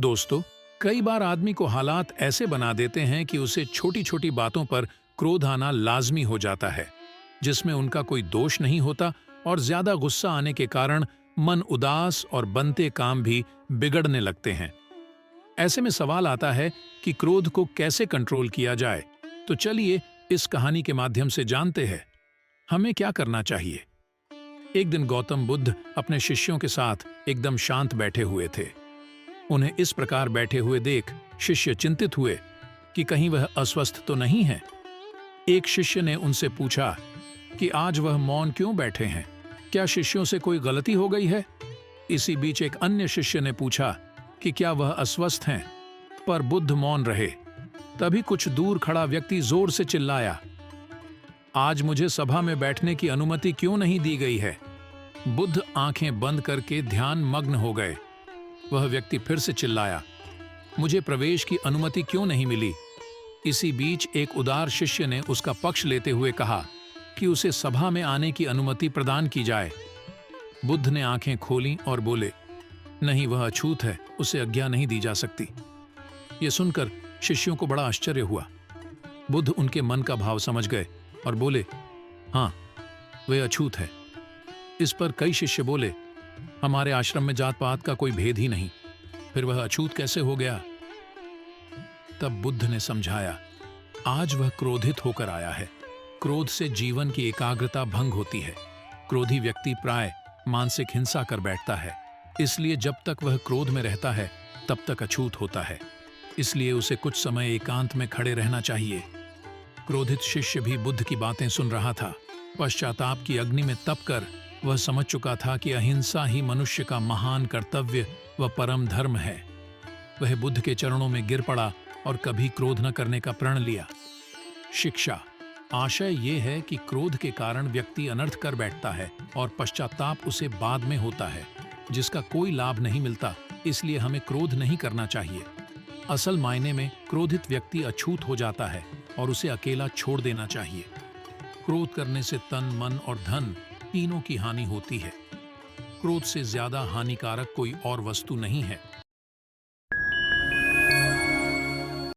दोस्तों, कई बार आदमी को हालात ऐसे बना देते हैं कि उसे छोटी छोटी बातों पर क्रोध आना लाजमी हो जाता है, जिसमें उनका कोई दोष नहीं होता और ज्यादा गुस्सा आने के कारण मन उदास और बनते काम भी बिगड़ने लगते हैं। ऐसे में सवाल आता है कि क्रोध को कैसे कंट्रोल किया जाए। तो चलिए इस कहानी के माध्यम से जानते हैं हमें क्या करना चाहिए। एक दिन गौतम बुद्ध अपने शिष्यों के साथ एकदम शांत बैठे हुए थे। उन्हें इस प्रकार बैठे हुए देख शिष्य चिंतित हुए कि कहीं वह अस्वस्थ तो नहीं है। एक शिष्य ने उनसे पूछा कि आज वह मौन क्यों बैठे हैं, क्या शिष्यों से कोई गलती हो गई है। इसी बीच एक अन्य शिष्य ने पूछा कि क्या वह अस्वस्थ हैं, पर बुद्ध मौन रहे। तभी कुछ दूर खड़ा व्यक्ति जोर से चिल्लाया, आज मुझे सभा में बैठने की अनुमति क्यों नहीं दी गई है। बुद्ध आंखें बंद करके ध्यान मग्न हो गए। वह व्यक्ति फिर से चिल्लाया, मुझे प्रवेश की अनुमति क्यों नहीं मिली। इसी बीच एक उदार शिष्य ने उसका पक्ष लेते हुए कहा कि उसे सभा में आने की अनुमति प्रदान की जाए। बुद्ध ने आंखें खोलीं और बोले, नहीं, वह अछूत है, उसे आज्ञा नहीं दी जा सकती। यह सुनकर शिष्यों को बड़ा आश्चर्य हुआ। बुद्ध उनके मन का भाव समझ गए और बोले, हाँ, वह अछूत है। इस पर कई शिष्य बोले, हमारे आश्रम में जात पात का कोई भेद ही नहीं, फिर वह अछूत कैसे हो गया। तब बुद्ध ने समझाया, आज वह क्रोधित होकर आया है। क्रोध से जीवन की एकाग्रता भंग होती है। क्रोधी व्यक्ति प्राय मानसिक हिंसा कर बैठता है, इसलिए जब तक वह क्रोध में रहता है तब तक अछूत होता है। इसलिए उसे कुछ समय एकांत में खड़े रहना चाहिए। क्रोधित शिष्य भी बुद्ध की बातें सुन रहा था। पश्चाताप की अग्नि में तपकर वह समझ चुका था कि अहिंसा ही मनुष्य का महान कर्तव्य व परम धर्म है। वह बुद्ध के चरणों में गिर पड़ा और कभी क्रोध न करने का प्रण लिया। शिक्षा, आशय ये है कि क्रोध के कारण व्यक्ति अनर्थ कर बैठता है और पश्चाताप उसे बाद में होता है, जिसका कोई लाभ नहीं मिलता। इसलिए हमें क्रोध नहीं करना चाहिए। असल मायने में क्रोधित व्यक्ति अछूत हो जाता है और उसे अकेला छोड़ देना चाहिए। क्रोध करने से तन, मन और धन तीनों की हानि होती है। क्रोध से ज्यादा हानिकारक कोई और वस्तु नहीं है।